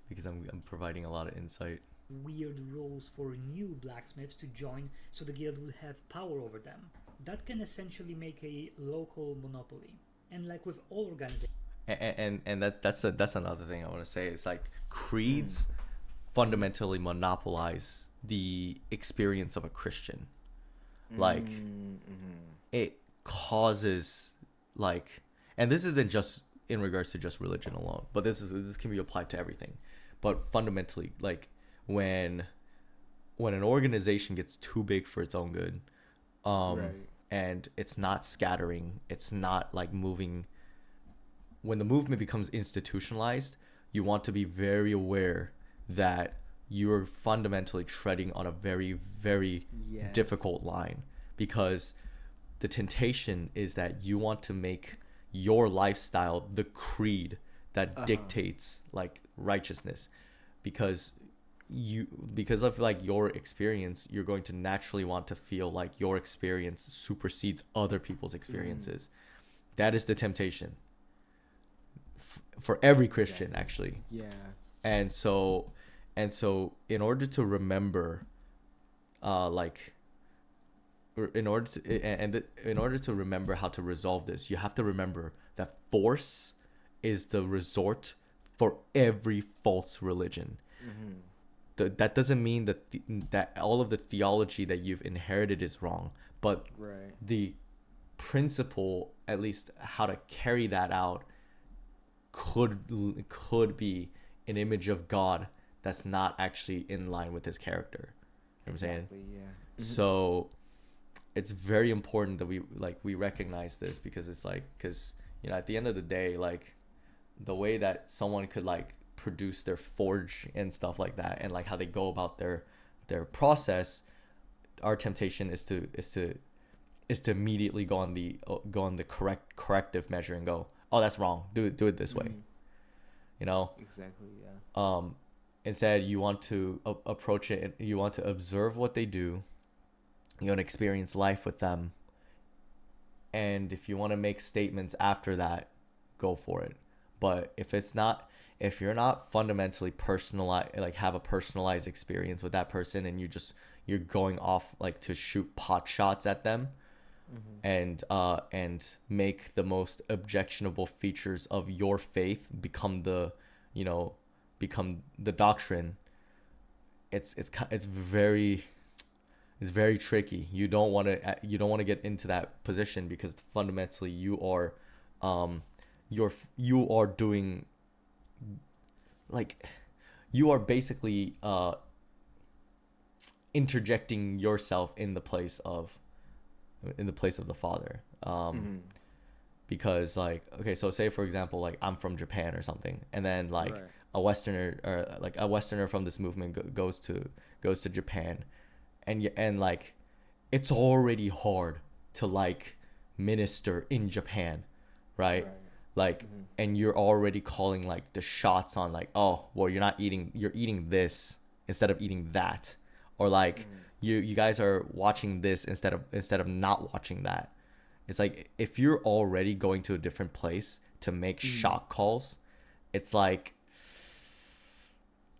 because I'm providing a lot of insight. weird rules for new blacksmiths to join so the guild would have power over them. That can essentially make a local monopoly. And like with all organizations, And that's another thing I want to say. It's like Mm. creeds fundamentally monopolize the experience of a Christian. Like Mm. Mm-hmm. it causes like, and this isn't just in regards to just religion alone, but this can be applied to everything. But fundamentally, like when when an organization gets too big for its own good, um, Right. and it's not scattering, it's not like moving. When the movement becomes institutionalized, you want to be very aware that you're fundamentally treading on a very, very Yes. difficult line, because the temptation is that you want to make your lifestyle the creed that Uh huh. dictates like righteousness, because you because of like your experience, you're going to naturally want to feel like your experience supersedes other people's Mm. experiences. That is the temptation for every Christian Exactly. actually. Yeah. And so in order to remember like in order to in order to remember how to resolve this, you have to remember that force is the resort for every false religion. Mm-hmm. That doesn't mean that that all of the theology that you've inherited is wrong, but Right. the principle, at least how to carry that out, could be an image of God that's not actually in line with his character. You know what I'm saying? Exactly. Yeah. Mm-hmm. So it's very important that we recognize this, because it's like, because at the end of the day, like the way that someone could like produce their forge and stuff like that, and like how they go about their process, our temptation is to immediately go on the corrective measure and go, oh, that's wrong, do it this way, Mm-hmm. you know. Exactly. Yeah. um Instead, you want to approach it, and you want to observe what they do, you want to experience life with them, and if you want to make statements after that, go for it. But if you're not fundamentally personalized, like have a personalized experience with that person, and you're going off like to shoot pot shots at them, Mm-hmm. and make the most objectionable features of your faith become you know become the doctrine, it's very tricky. You don't want to get into that position, because fundamentally um you are doing, like, you are basically interjecting yourself in the place of the Father. Mm-hmm. Because, like, okay, so say for example, like, I'm from Japan or something, and then like Right. a Westerner from this movement goes to Japan, and like it's already hard to like minister in Japan, right? Right. Like, Mm-hmm. and you're already calling like the shots on, like, oh well, you're eating this instead of eating that, or like Mm-hmm. you guys are watching this instead of not watching that. It's like, if you're already going to a different place to make Mm-hmm. shot calls, it's like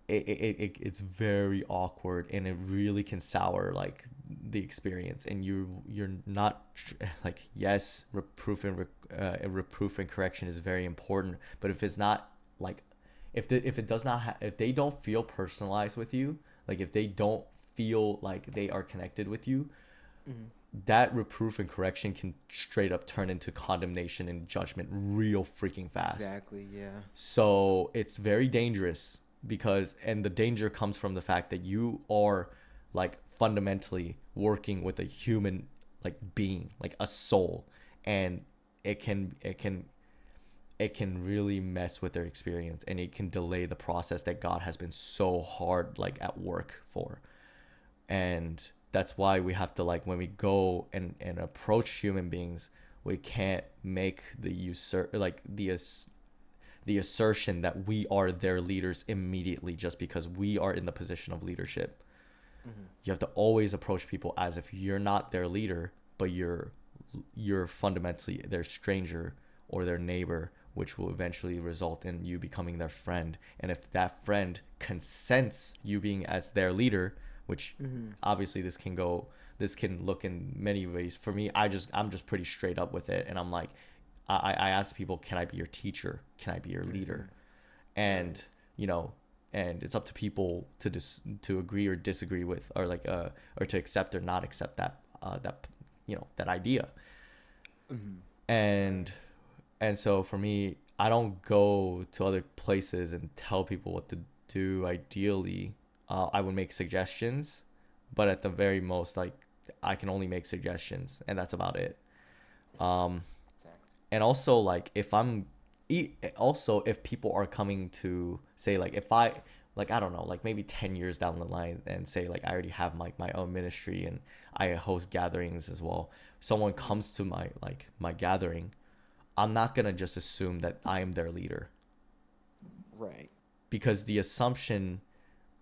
it's very awkward, and it really can sour like the experience, and you're not like, yes, reproof and correction is very important, but if it's not like, if it does not if they don't feel personalized with you, like if they don't feel like they are connected with you, Mm-hmm. that reproof and correction can straight up turn into condemnation and judgment real freaking fast. Exactly. Yeah. So it's very dangerous, because, and the danger comes from the fact that you are like fundamentally working with a human, like, being, like a soul, and it can really mess with their experience, and it can delay the process that God has been so hard like at work for. And that's why we have to, like, when we go and approach human beings, we can't make the assertion that we are their leaders immediately, just because we are in the position of leadership. Mm-hmm. You have to always approach people as if you're not their leader, but you're fundamentally their stranger or their neighbor which will eventually result in you becoming their friend. And if that friend consents you being as their leader, which obviously this can look in many ways. For me, I'm just pretty straight up with it, and I'm like, I ask people, can I be your teacher? Can I be your leader? And you know, and it's up to people to agree or disagree with, or like or to accept or not accept that that idea. And so for me, I don't go to other places and tell people what to do. Ideally, I would make suggestions, but at the very most, like, I can only make suggestions, and that's about it. And also, like, if people are coming to say, like, if I, like, I don't know, like maybe 10 years down the line, and say, like, I already have my own ministry and I host gatherings as well. Someone comes to my gathering, I'm not gonna just assume that I am their leader. Right. Because the assumption,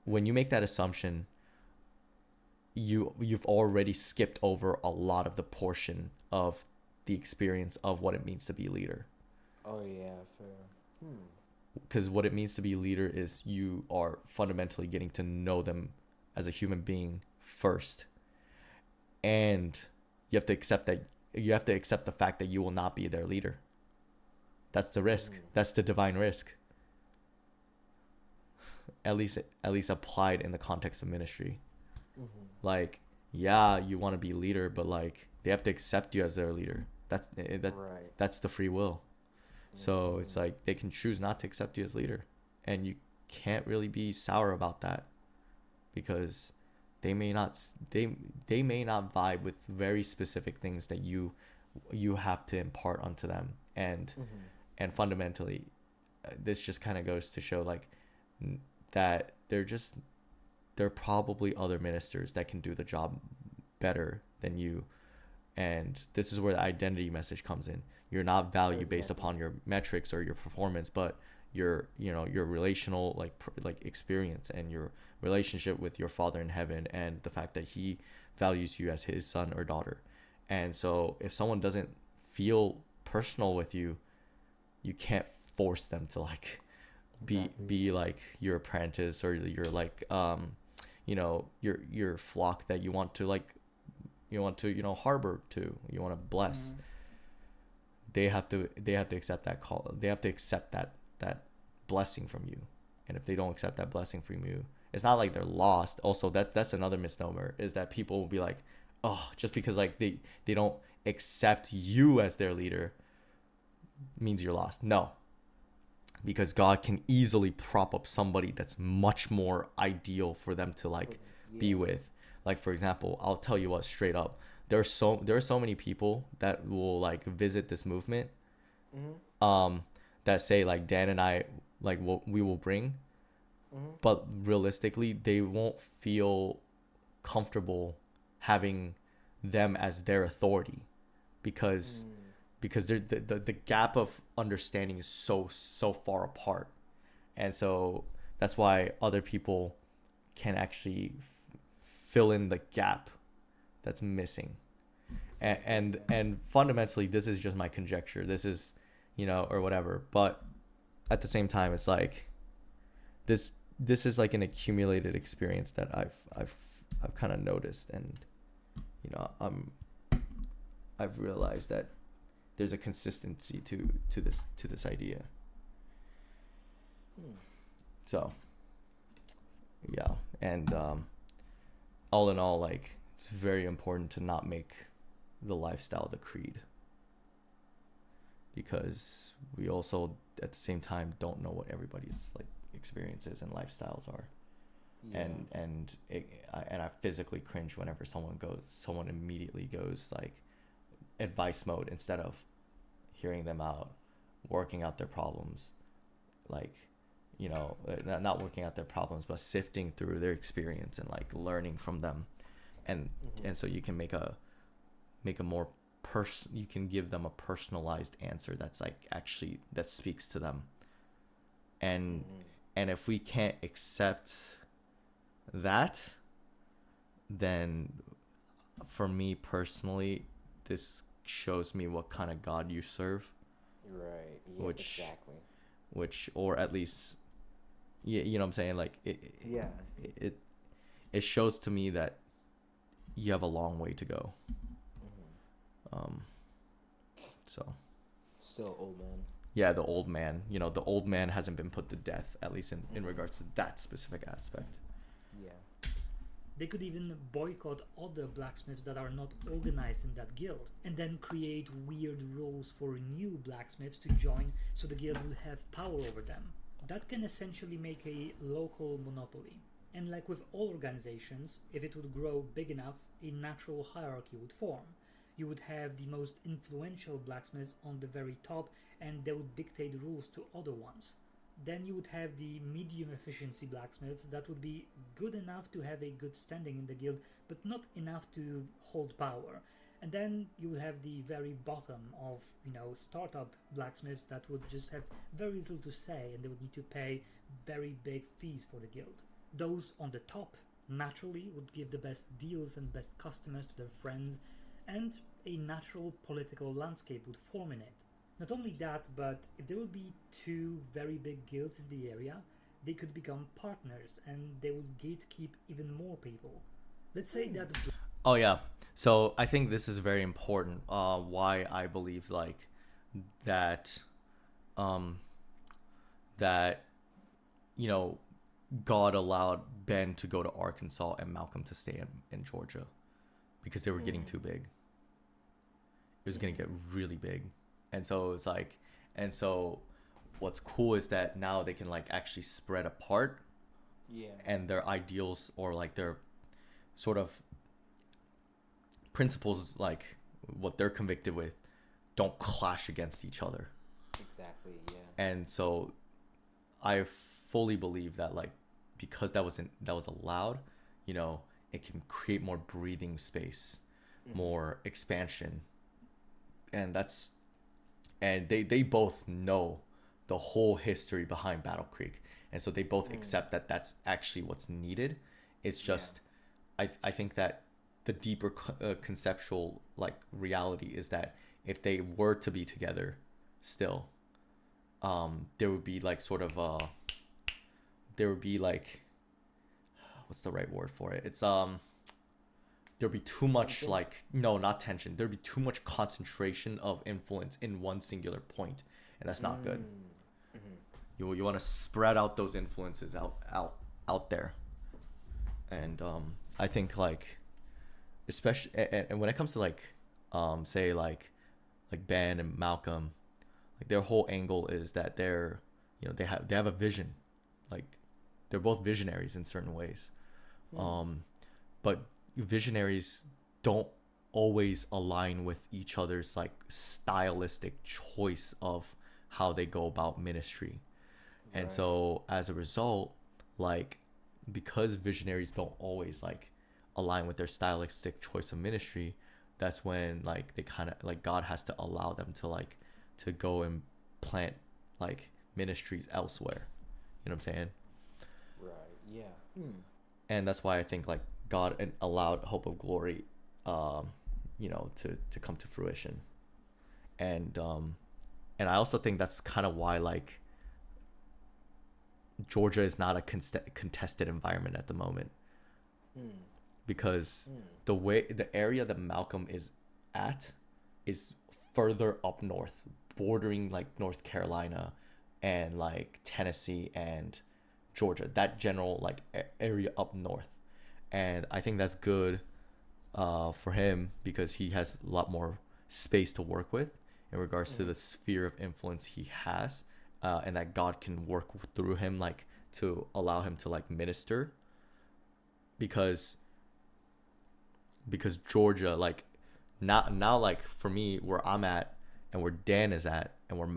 when you make that assumption, you've already skipped over a lot of the portion of the experience of what it means to be a leader. Oh yeah, fair. Because what it means to be a leader is you are fundamentally getting to know them as a human being first, and you have to accept the fact that you will not be their leader. That's the risk. That's the divine risk. At least applied in the context of ministry. Like, yeah, you want to be a leader, but like, they have to accept you as their leader. That's the free will. So it's like, they can choose not to accept you as leader, and you can't really be sour about that, because they may not vibe with very specific things that you have to impart onto them. And fundamentally, this just kind of goes to show, like, that there are probably other ministers that can do the job better than you. And this is where the identity message comes in. You're not valued based upon your metrics or your performance, but your relational like experience and your relationship with your Father in heaven, and the fact that he values you as his son or daughter. And so if someone doesn't feel personal with you, you can't force them to like be like your apprentice, or your like your flock that you want to harbor to, you want to bless. They have to accept that call. They have to accept that blessing from you. And if they don't accept that blessing from you, it's not like they're lost. Also, that's another misnomer, is that people will be like, oh, just because like they don't accept you as their leader means you're lost. No. Because God can easily prop up somebody that's much more ideal for them to like be with. Like, for example, I'll tell you what, straight up, there are so many people that will like visit this movement, that say like, Dan and I, like, what we will bring, but realistically they won't feel comfortable having them as their authority, because the gap of understanding is so far apart. And so that's why other people can actually fill in the gap that's missing. And fundamentally, this is just my conjecture. This is, or whatever. But at the same time, it's like, this is like an accumulated experience that I've kind of noticed. And, I've realized that there's a consistency to this idea. So, yeah. And, all in all, like, it's very important to not make the lifestyle the creed, because we also at the same time don't know what everybody's like experiences and lifestyles are. And I physically cringe whenever someone immediately goes like advice mode instead of hearing them out, working out their problems, like, not working out their problems, but sifting through their experience and like learning from them. And so you can make a more you can give them a personalized answer that's like actually that speaks to them. And if we can't accept that, then for me personally, this shows me what kind of God you serve. Right. Yep. which Exactly. or at least, yeah, you know what I'm saying, like Yeah. it it shows to me that you have a long way to go. Hmm. um so Still old man. yeah, the old man, the old man hasn't been put to death, at least in Hmm. regards to that specific aspect. Yeah. They could even boycott other blacksmiths that are not organized in that guild, and then create weird rules for new blacksmiths to join so the guild will have power over them. That can essentially make a local monopoly. And like with all organizations, if it would grow big enough, a natural hierarchy would form. You would have the most influential blacksmiths on the very top, and they would dictate rules to other ones. Then you would have the medium efficiency blacksmiths that would be good enough to have a good standing in the guild, but not enough to hold power. And then you would have the very bottom of, startup blacksmiths that would just have very little to say, and they would need to pay very big fees for the guild. Those on the top naturally would give the best deals and best customers to their friends, and a natural political landscape would form in it. Not only that, but if there would be two very big guilds in the area, they could become partners and they would gatekeep even more people. Let's say that. Oh yeah. So I think this is very important. Why I believe like that, um, that you know, God allowed Ben to go to Arkansas and Malcolm to stay in Georgia, because they were getting too big. It was gonna get really big, and so it's like, and so what's cool is that now they can like actually spread apart, Yeah. and their ideals, or like their sort of principles, like what they're convicted with, don't clash against each other. Exactly. Yeah. And so I fully believe that, like, because that was allowed, it can create more breathing space, more expansion, and they both know the whole history behind Battle Creek, and so they both accept that that's actually what's needed. It's just, I think that the deeper conceptual like reality is that if they were to be together still, there would be like sort of there would be like, what's the right word for it? It's there'd be too much Tension? like, no, not tension. There'd be too much concentration of influence in one singular point, and that's not good. You want to spread out those influences out there, and I think like, especially, and when it comes to like, say like Ben and Malcolm, like their whole angle is that they're, they have a vision, like they're both visionaries in certain ways, but visionaries don't always align with each other's like stylistic choice of how they go about ministry. And Right. so as a result, like, because visionaries don't always like align with their stylistic choice of ministry, that's when like they kind of like, God has to allow them to like to go and plant like ministries elsewhere. You know what I'm saying? Right. Yeah. And that's why I think like God allowed Hope of Glory, to come to fruition. And I also think that's kind of why like Georgia is not a contested environment at the moment, because the area that Malcolm is at is further up north, bordering like North Carolina and like Tennessee and Georgia, that general like area up north. And I think that's good for him, because he has a lot more space to work with in regards to the sphere of influence he has, and that God can work through him, like to allow him to like minister, because Georgia, like, now like for me, where I'm at and where Dan is at, and where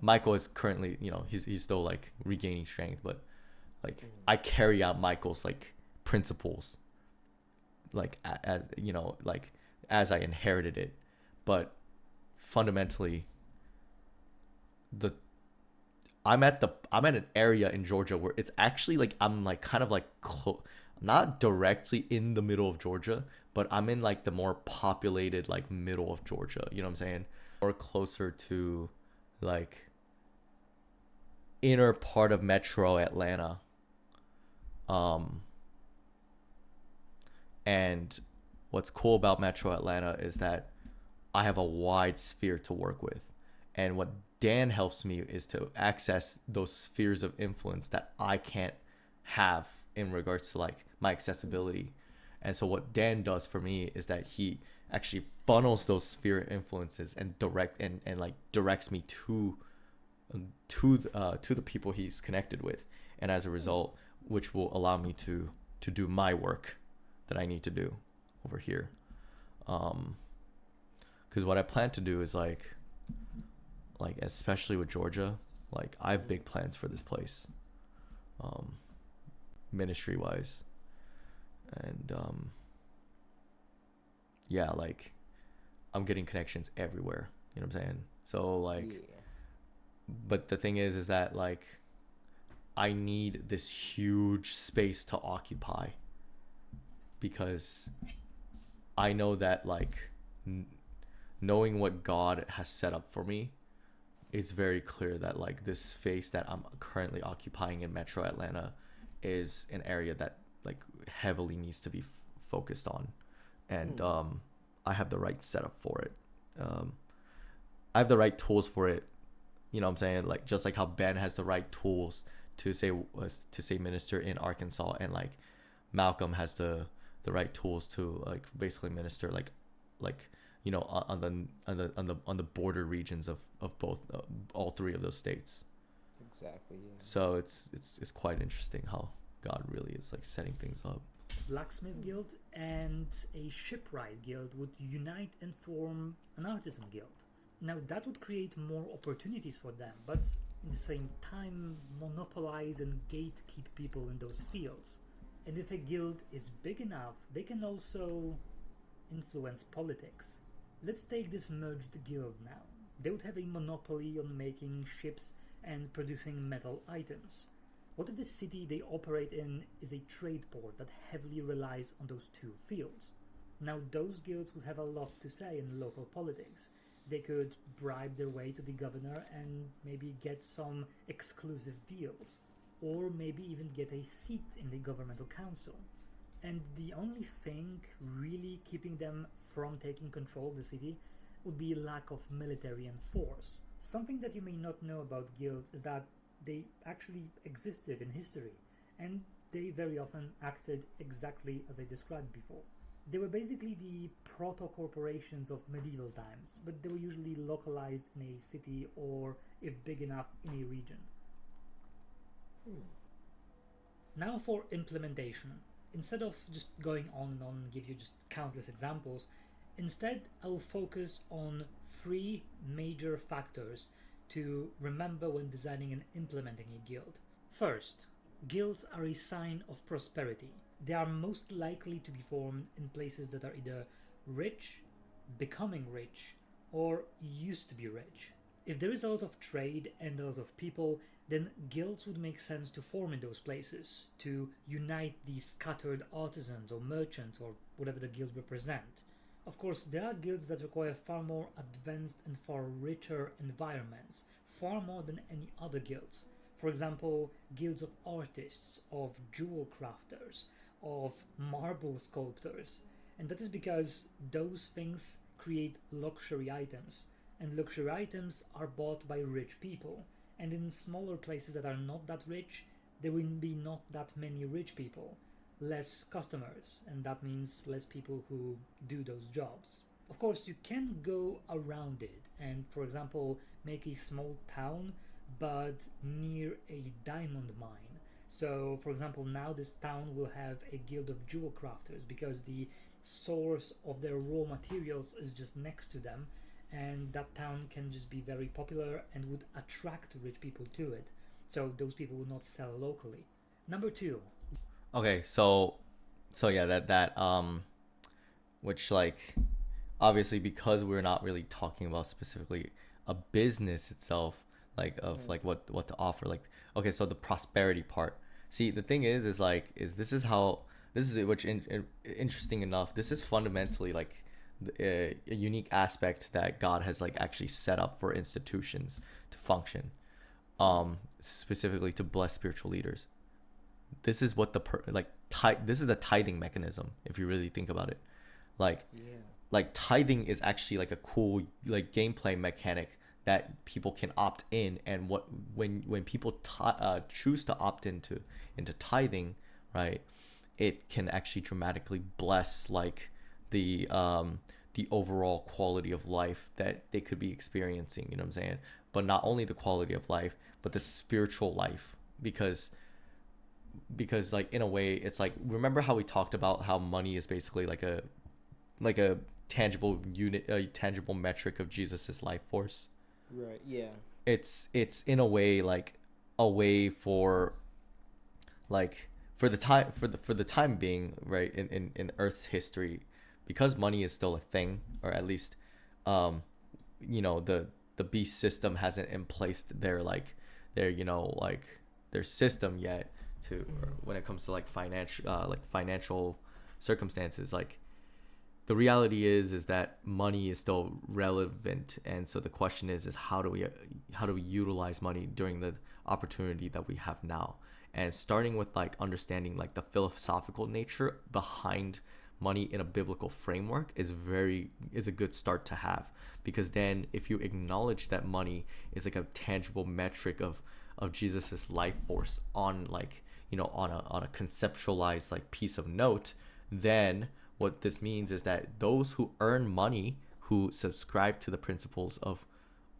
Michael is currently, he's still like regaining strength, but like I carry out Michael's like principles, like as like as I inherited it, but fundamentally the I'm at an area in Georgia where it's actually like I'm like kind of like not directly in the middle of Georgia, but I'm in like the more populated like middle of Georgia. You know what I'm saying? or closer to like inner part of Metro Atlanta. Um, and what's cool about Metro Atlanta is that I have a wide sphere to work with. And what Dan helps me is to access those spheres of influence that I can't have in regards to like my accessibility. And so what Dan does for me is that he actually funnels those sphere influences and like directs me to the people he's connected with, and as a result, which will allow me to do my work that I need to do over here. Because what I plan to do is like especially with Georgia, like I have big plans for this place, ministry wise, and yeah, like I'm getting connections everywhere. You know what I'm saying? So like, Yeah. but the thing is that like I need this huge space to occupy, because I know that like knowing what God has set up for me, it's very clear that like this space that I'm currently occupying in Metro Atlanta is an area that like heavily needs to be focused on, and I have the right setup for it. I have the right tools for it. You know what I'm saying? Like just like how Ben has the right tools to say minister in Arkansas, and like Malcolm has the right tools to like basically minister like you know on the border regions of both all three of those states. Exactly. Yeah. So it's quite interesting how God really is like setting things up. Blacksmith guild and a shipwright guild would unite and form an artisan guild. Now that would create more opportunities for them, but at the same time monopolize and gatekeep people in those fields. And if a guild is big enough, they can also influence politics. Let's take this merged guild now. They would have a monopoly on making ships and producing metal items. What if the city they operate in is a trade port that heavily relies on those two fields? Now those guilds would have a lot to say in local politics. They could bribe their way to the governor and maybe get some exclusive deals, or maybe even get a seat in the governmental council. And the only thing really keeping them from taking control of the city would be lack of military and force. Something that you may not know about guilds is that they actually existed in history, and they very often acted exactly as I described before. They were basically the proto-corporations of medieval times, but they were usually localized in a city or, if big enough, in a region. Now for implementation. Instead of just going on and on and give you just countless examples, instead I'll focus on three major factors to remember when designing and implementing a guild. First, guilds are a sign of prosperity. They are most likely to be formed in places that are either rich, becoming rich, or used to be rich. If there is a lot of trade and a lot of people, then guilds would make sense to form in those places, to unite these scattered artisans or merchants or whatever the guild represent. Of course, there are guilds that require far more advanced and far richer environments, far more than any other guilds. For example, guilds of artists, of jewel crafters, of marble sculptors. And that is because those things create luxury items, and luxury items are bought by rich people. And in smaller places that are not that rich, there will be not that many rich people, less customers, and that means less people who do those jobs. Of course, you can go around it and, for example, make a small town but near a diamond mine. So, for example, now this town will have a guild of jewel crafters because the source of their raw materials is just next to them, and that town can just be very popular and would attract rich people to it. So those people would not sell locally. Number two. Okay, so yeah, that which like obviously because we're not really talking about specifically a business itself, like of like what to offer, like okay, so the prosperity part. See, the thing is this is how this is which interesting enough, this is fundamentally like a unique aspect that God has like actually set up for institutions to function, specifically to bless spiritual leaders. This is what this is the tithing mechanism, if you really think about it. Like Yeah. like tithing is actually like a cool like gameplay mechanic that people can opt in, and when people choose to opt into tithing, right, it can actually dramatically bless like the overall quality of life that they could be experiencing, you know what I'm saying? But not only the quality of life, but the spiritual life, because like in a way it's like, remember how we talked about how money is basically like a tangible unit, a tangible metric of Jesus's life force. Right. Yeah. It's in a way like a way for like for the time being, right, in Earth's history, because money is still a thing, or at least the beast system hasn't in place their like their system yet to when it comes to like financial circumstances. Like the reality is that money is still relevant, and so the question is how do we utilize money during the opportunity that we have now, and starting with like understanding like the philosophical nature behind money in a biblical framework is a good start to have, because then if you acknowledge that money is like a tangible metric of Jesus's life force on like on a conceptualized like piece of note, then what this means is that those who earn money, who subscribe to the principles of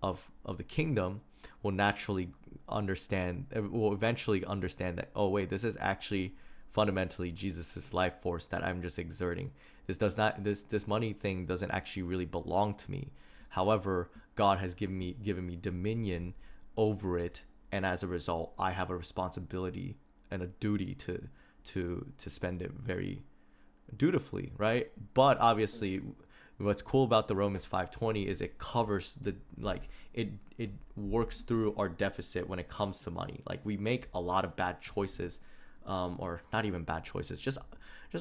the kingdom, will eventually understand that, oh wait, this is actually fundamentally Jesus's life force that I'm just exerting. This money thing doesn't actually really belong to me. However, God has given me dominion over it, and as a result, I have a responsibility and a duty to spend it very dutifully, right? But obviously, what's cool about the Romans 5:20 is it covers it works through our deficit when it comes to money. Like we make a lot of bad choices, or not even bad choices, just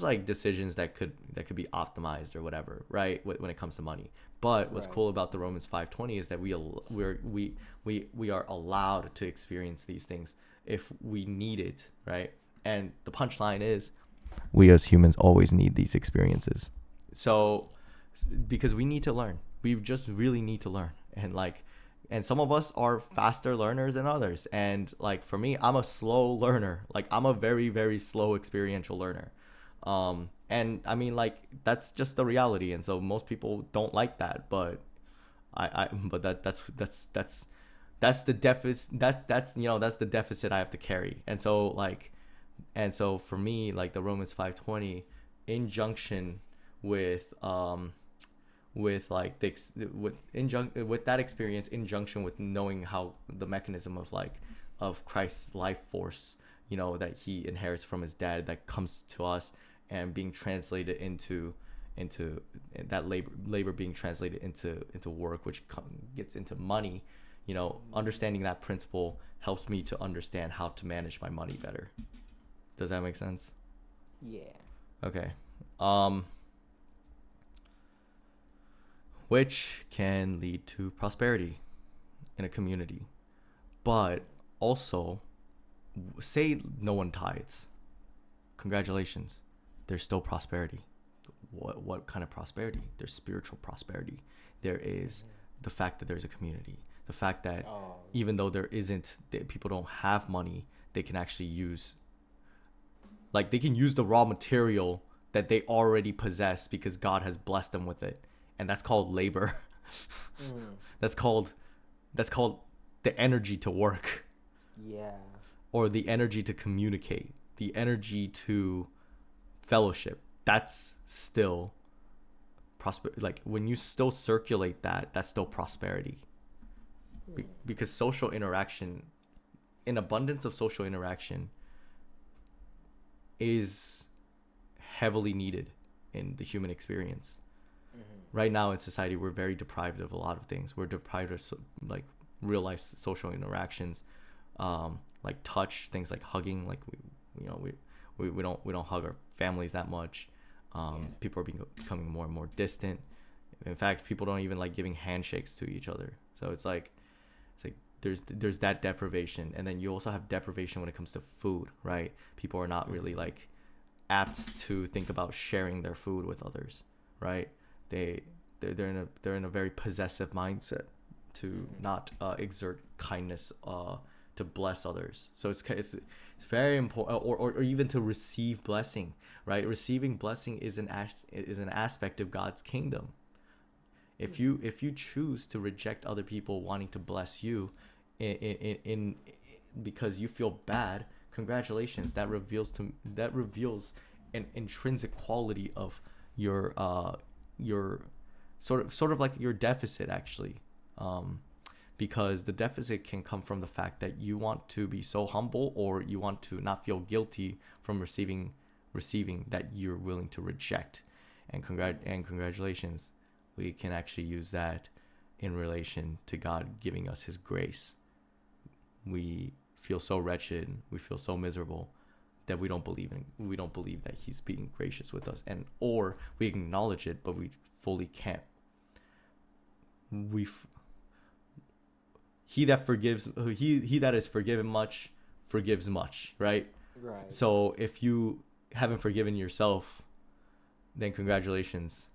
like decisions that could be optimized or whatever, right? When it comes to money. But what's cool about the Romans 5:20 is that we are allowed to experience these things if we need it, right? And the punchline is, we as humans always need these experiences. So because we need to learn, we just really need to learn, and some of us are faster learners than others, and like for me, I'm a slow learner. Like I'm a very, very slow experiential learner, and I mean, like that's just the reality, and so most people don't like that, but that's the deficit, that's the deficit I have to carry. And so for me, like the Romans 5:20 injunction with with that experience, injunction with knowing how the mechanism of Christ's life force, that he inherits from his dad, that comes to us and being translated into that labor being translated into work, which gets into money. Understanding that principle helps me to understand how to manage my money better. Does that make sense? Yeah. Okay. Which can lead to prosperity in a community. But also, say no one tithes. Congratulations. There's still prosperity. What kind of prosperity? There's spiritual prosperity. There is the fact that there's a community. The fact that even though people don't have money, they can actually use the raw material that they already possess because God has blessed them with it. And that's called labor. That's called the energy to work. Yeah. Or the energy to communicate, the energy to fellowship. That's still like when you still circulate that's still prosperity. Because social interaction, an abundance of social interaction, is heavily needed in the human experience. Right now in society, we're very deprived of a lot of things. We're deprived of like real life social interactions, like touch, things like hugging. Like we don't hug our families that much. People are becoming more and more distant. In fact, people don't even like giving handshakes to each other. So it's like there's that deprivation, and then you also have deprivation when it comes to food, right? People are not really like apt to think about sharing their food with others, right? They're in a very possessive mindset to not exert kindness to bless others. So it's very important, or even to receive blessing, right? Receiving blessing is an aspect of God's kingdom. If you choose to reject other people wanting to bless you in because you feel bad, congratulations. That reveals an intrinsic quality of your sort of like your deficit, actually. Because the deficit can come from the fact that you want to be so humble, or you want to not feel guilty from receiving that you're willing to reject. And congratulations. We can actually use that in relation to God giving us his grace. We feel so wretched, we feel so miserable that we don't believe that he's being gracious with us, or we acknowledge it but we fully can't. He that is forgiven much forgives much, right? Right. So if you haven't forgiven yourself, then congratulations,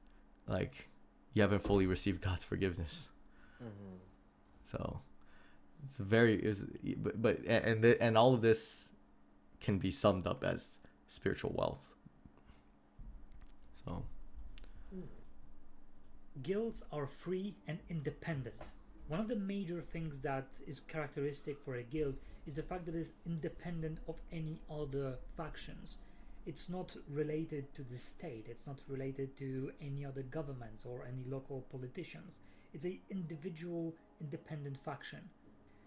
like, you haven't fully received God's forgiveness. Mm-hmm. So it's and all of this can be summed up as spiritual wealth. So Guilds are free and independent. One of the major things that is characteristic for a guild is the fact that it's independent of any other factions. It's not related to the state, it's not related to any other governments or any local politicians. It's an individual, independent faction.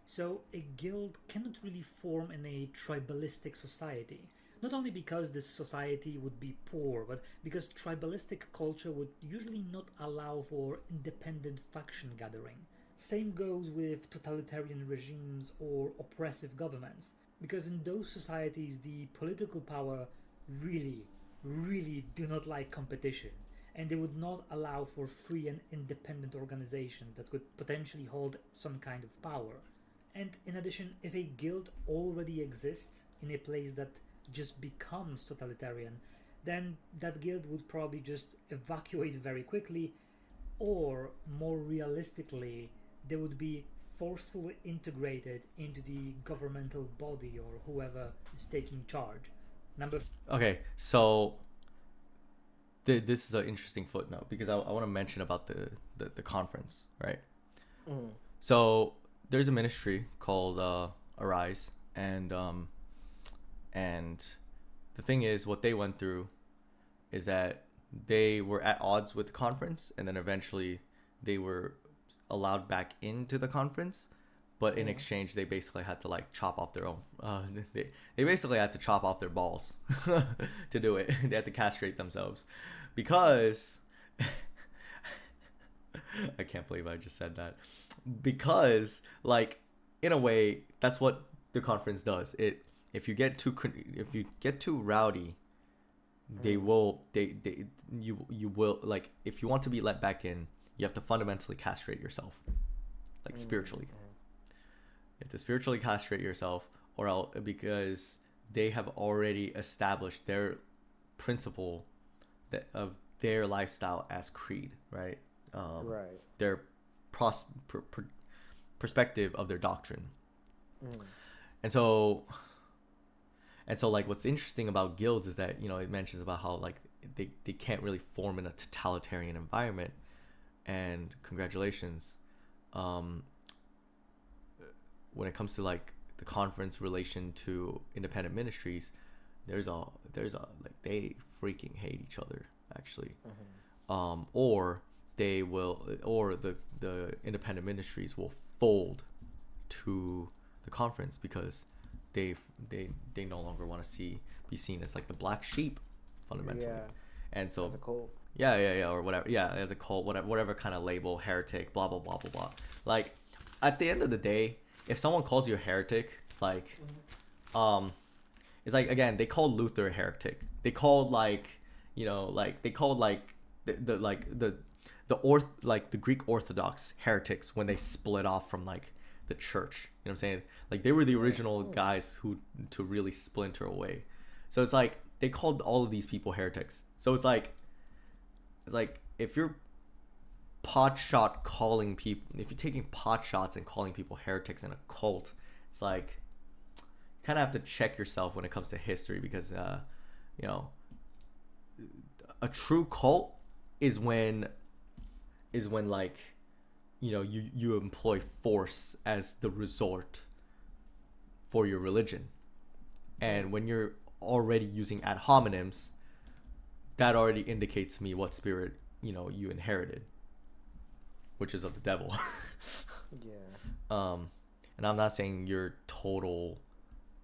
So a guild cannot really form in a tribalistic society. Not only because this society would be poor, but because tribalistic culture would usually not allow for independent faction gathering. Same goes with totalitarian regimes or oppressive governments, because in those societies the political power really do not like competition, and they would not allow for free and independent organizations that could potentially hold some kind of power. And in addition, if a guild already exists in a place that just becomes totalitarian, then that guild would probably just evacuate very quickly, or more realistically, they would be forcefully integrated into the governmental body or whoever is taking charge. okay, so this is an interesting footnote, because I want to mention about the conference, right? Mm. So there's a ministry called Arise, and the thing is, what they went through is that they were at odds with the conference, and then eventually they were allowed back into the conference, but in exchange they basically had to like chop off their own they basically had to chop off their balls to do it. They had to castrate themselves, because I can't believe I just said that, because like, in a way, that's what the conference does. If you get too rowdy, you will, like, if you want to be let back in, you have to fundamentally castrate yourself, like spiritually. You have to spiritually castrate yourself, or else, because they have already established their principle of their lifestyle as creed, right? Right. Their perspective of their doctrine. And so like, what's interesting about guilds is that, it mentions about how like they can't really form in a totalitarian environment. And congratulations, when it comes to like the conference relation to independent ministries, there's a like, they freaking hate each other, actually. Or they will, or the independent ministries will fold to the conference, because they no longer want to be seen as like the black sheep, fundamentally. Yeah. And so As a cult. yeah, or whatever, as a cult, whatever kind of label, heretic, blah blah blah blah blah. Like, at the end of the day, if someone calls you a heretic, like, it's like, again, they called Luther a heretic. They called, like, they called like the like the Greek Orthodox heretics when they split off from like the church. You know what I'm saying? Like they were the original guys who to really splinter away. So it's like they called all of these people heretics. So it's like if you're if you're taking pot shots and calling people heretics in a cult, it's like you kind of have to check yourself when it comes to history, because you know, a true cult is when like, you know, you employ force as the resort for your religion. And when you're already using ad hominems, that already indicates to me what spirit, you know, you inherited, which is of the devil. Yeah. And I'm not saying your total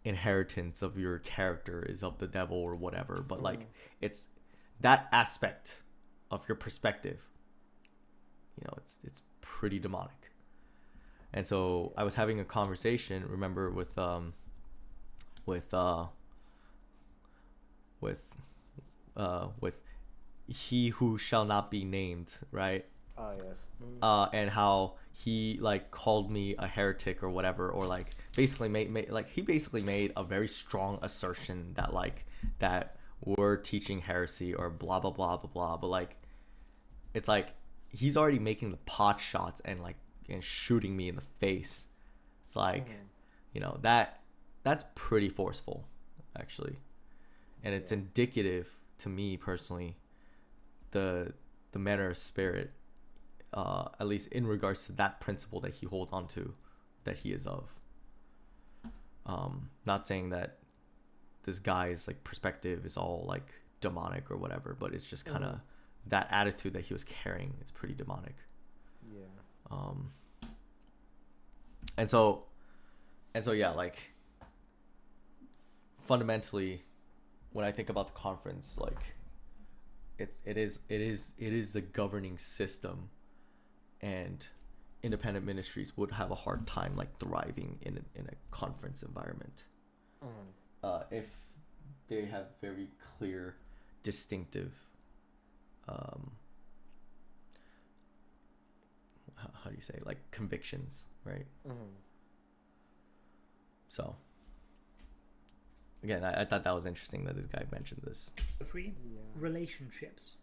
inheritance of your character is of the devil or whatever, but like it's that aspect of your perspective, you know, it's pretty demonic. And so I was having a conversation, remember, with he who shall not be named, right? Oh yes. And how he like called me a heretic or whatever, or like basically made a very strong assertion that like that we're teaching heresy or blah blah blah blah blah. But like it's like he's already making the pot shots and shooting me in the face. It's like you know, that's pretty forceful actually, and it's indicative to me personally the manner of spirit, at least in regards to that principle that he holds on to, that he is of. Not saying that this guy's like perspective is all like demonic or whatever, but it's just kind of that attitude that he was carrying is pretty demonic. Yeah. And so yeah, like fundamentally, when I think about the conference, like it is the governing system, and independent ministries would have a hard time like thriving in a conference environment if they have very clear, distinctive how do you say, like, convictions, right? So again, I thought that was interesting that this guy mentioned this. 3. Relationships.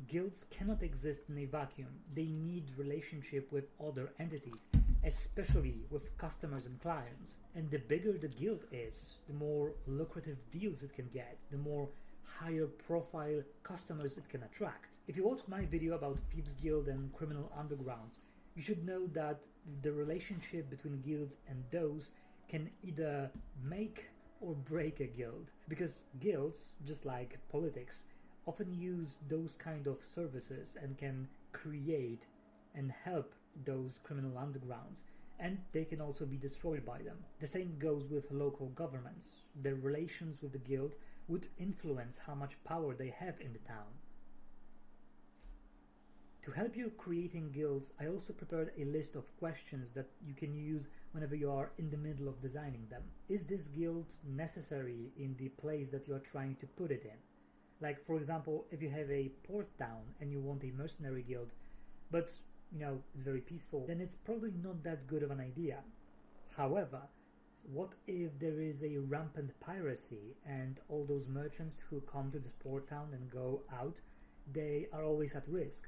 Guilds cannot exist in a vacuum. They need relationship with other entities, especially with customers and clients. And the bigger the guild is, the more lucrative deals it can get, the more higher profile customers it can attract. If you watched my video about Thieves Guild and Criminal Undergrounds, you should know that the relationship between guilds and those can either make or break a guild, because guilds, just like politics, often use those kind of services and can create and help those criminal undergrounds, and they can also be destroyed by them. The same goes with local governments. Their relations with the guild would influence how much power they have in the town. To help you creating guilds, I also prepared a list of questions that you can use whenever you are in the middle of designing them. Is this guild necessary in the place that you are trying to put it in? Like, for example, if you have a port town and you want a mercenary guild, but, you know, it's very peaceful, then it's probably not that good of an idea. However, what if there is a rampant piracy and all those merchants who come to this port town and go out, they are always at risk?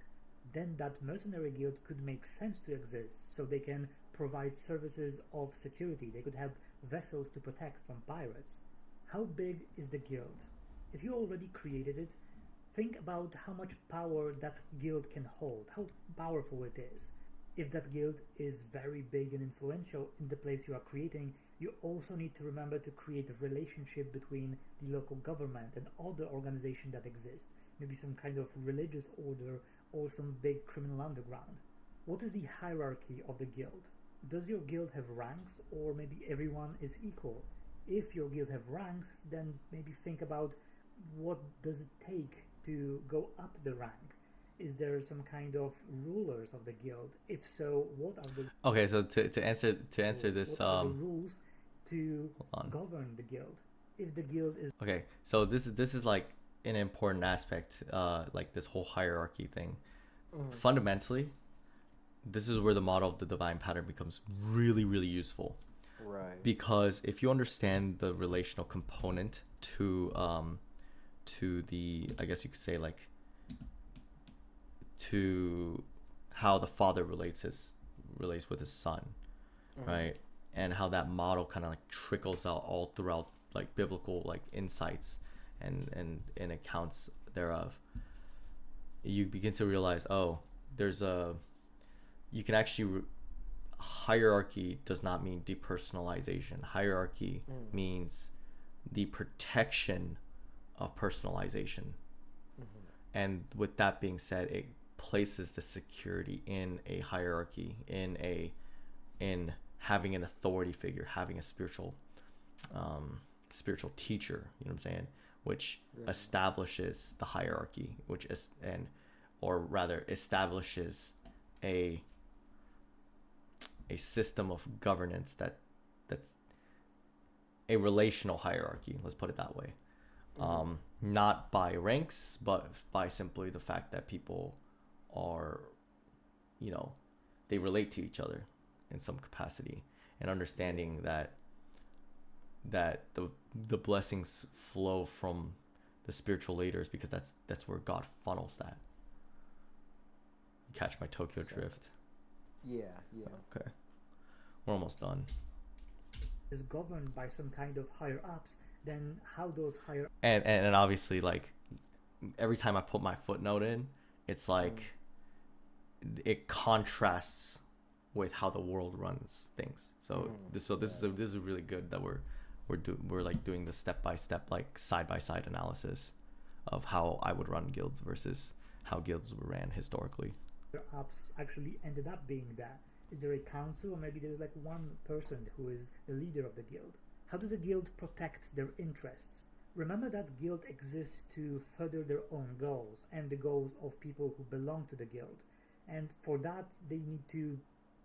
Then that mercenary guild could make sense to exist, so they can provide services of security. They could have vessels to protect from pirates. How big is the guild? If you already created it, think about how much power that guild can hold, how powerful it is. If that guild is very big and influential in the place you are creating, you also need to remember to create a relationship between the local government and other organizations that exist, maybe some kind of religious order or some big criminal underground. What is the hierarchy of the guild? Does your guild have ranks, or maybe everyone is equal? If your guild have ranks, then maybe think about what does it take to go up the rank. Is there some kind of rulers of the guild? If so, what are the Okay, so to answer this, what are the rules to govern the guild? If the guild is okay, so this is like an important aspect, like this whole hierarchy thing. fundamentally, this is where the model of the divine pattern becomes really, really useful. Right. Because if you understand the relational component to the, I guess you could say, like, to how the father relates with his son, right? And how that model kind of like trickles out all throughout like biblical like insights and accounts thereof, you begin to realize, oh, you can actually hierarchy does not mean depersonalization. Hierarchy means the protection of personalization. And with that being said, it places the security in a hierarchy, in having an authority figure, having a spiritual teacher, you know what I'm saying, which establishes the hierarchy, or rather establishes a system of governance that's a relational hierarchy, let's put it that way. Not by ranks, but by simply the fact that people are, they relate to each other in some capacity, and understanding that the blessings flow from the spiritual leaders, because that's where God funnels that. You catch my Tokyo drift? Yeah. Okay, we're almost done. Is governed by some kind of higher ups, then how those higher and obviously, like, every time I put my footnote in, it's like it contrasts with how the world runs things. So this is really good that we're like doing the step by step, like side by side analysis of how I would run guilds versus how guilds were ran historically. ups actually ended up being that? Is there a council, or maybe there's like one person who is the leader of the guild? How do the guild protect their interests? Remember that guild exists to further their own goals and the goals of people who belong to the guild. And for that, they need to,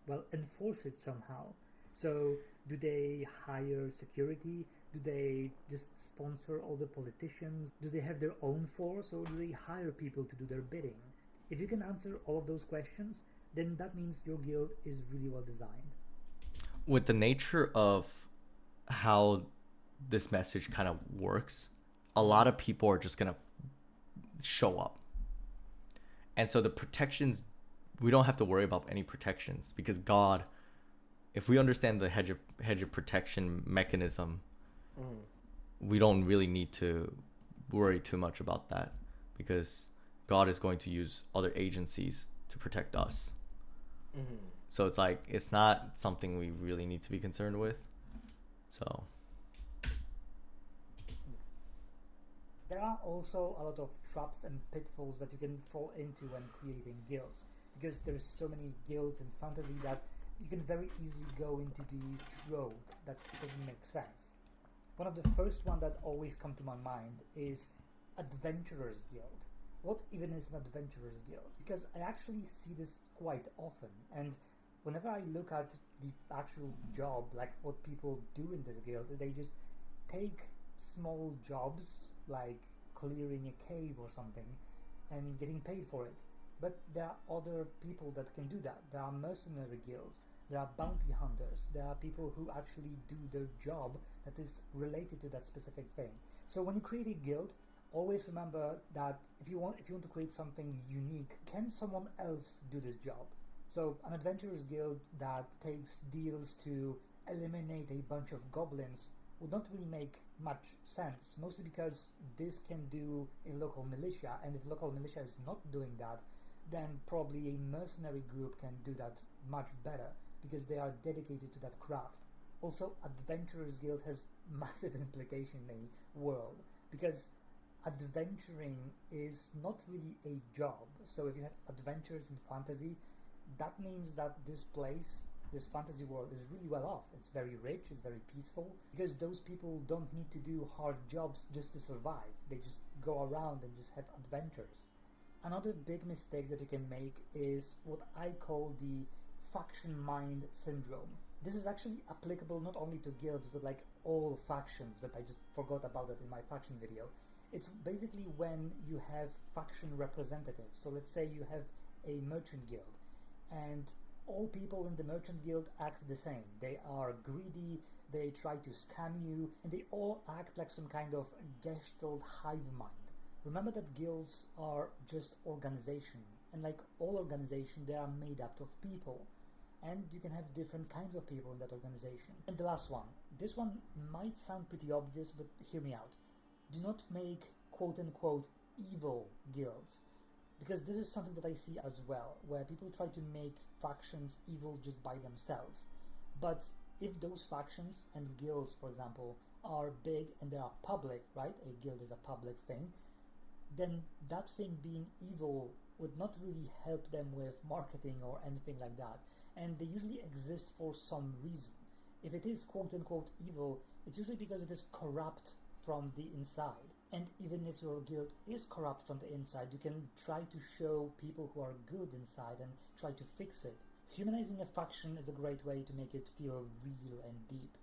well, enforce it somehow. So do they hire security? Do they just sponsor all the politicians? Do they have their own force, or do they hire people to do their bidding? If you can answer all of those questions, then that means your guild is really well designed. With the nature of how this message kind of works, a lot of people are just gonna show up, and so the protections, we don't have to worry about any protections, because God, if we understand the hedge of protection mechanism, we don't really need to worry too much about that, because God is going to use other agencies to protect us. So it's like, it's not something we really need to be concerned with. So there are also a lot of traps and pitfalls that you can fall into when creating guilds, because there's so many guilds in fantasy that you can very easily go into the trope that doesn't make sense. One of the first one that always come to my mind is Adventurers Guild. What even is an Adventurers Guild? Because I actually see this quite often, and whenever I look at the actual job, like what people do in this guild, they just take small jobs like clearing a cave or something and getting paid for it. But there are other people that can do that. There are mercenary guilds, there are bounty hunters, there are people who actually do their job that is related to that specific thing. So when you create a guild, always remember that if you want to create something unique, can someone else do this job? So an adventurers guild that takes deals to eliminate a bunch of goblins would not really make much sense, mostly because this can do a local militia, and if local militia is not doing that, then probably a mercenary group can do that much better, because they are dedicated to that craft. Also, Adventurers Guild has massive implication in a world, because adventuring is not really a job. So if you have adventures in fantasy, that means that this place, this fantasy world, is really well off. It's very rich, it's very peaceful, because those people don't need to do hard jobs just to survive. They just go around and just have adventures. Another big mistake that you can make is what I call the faction mind syndrome. This is actually applicable not only to guilds, but like all factions, but I just forgot about it in my faction video. It's basically when you have faction representatives. So let's say you have a merchant guild, and all people in the merchant guild act the same. They are greedy, they try to scam you, and they all act like some kind of gestalt hive mind. Remember that guilds are just organization, and like all organization, they are made up of people, and you can have different kinds of people in that organization. And the last one, this one might sound pretty obvious, but hear me out. Do not make quote-unquote evil guilds, because this is something that I see as well, where people try to make factions evil just by themselves. But if those factions and guilds, for example, are big and they are public, right? A guild is a public thing, then that thing being evil would not really help them with marketing or anything like that. And they usually exist for some reason. If it is quote-unquote evil, it's usually because it is corrupt from the inside. And even if your guild is corrupt from the inside, you can try to show people who are good inside and try to fix it. Humanizing a faction is a great way to make it feel real and deep.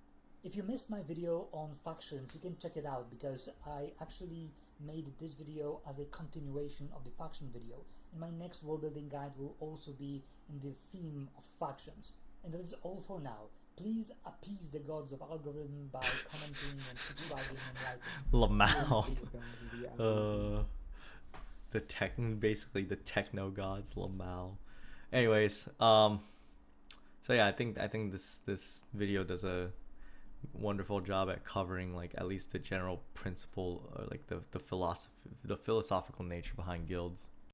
If you missed my video on factions, you can check it out, because I actually made this video as a continuation of the faction video, and my next world building guide will also be in the theme of factions. And that is all for now. Please appease the gods of algorithm by commenting and subscribing and liking. Lamau. Basically the techno gods, Lamau. Anyways, so yeah, I think this video does a wonderful job at covering like at least the general principle, or like the philosophical nature behind guilds.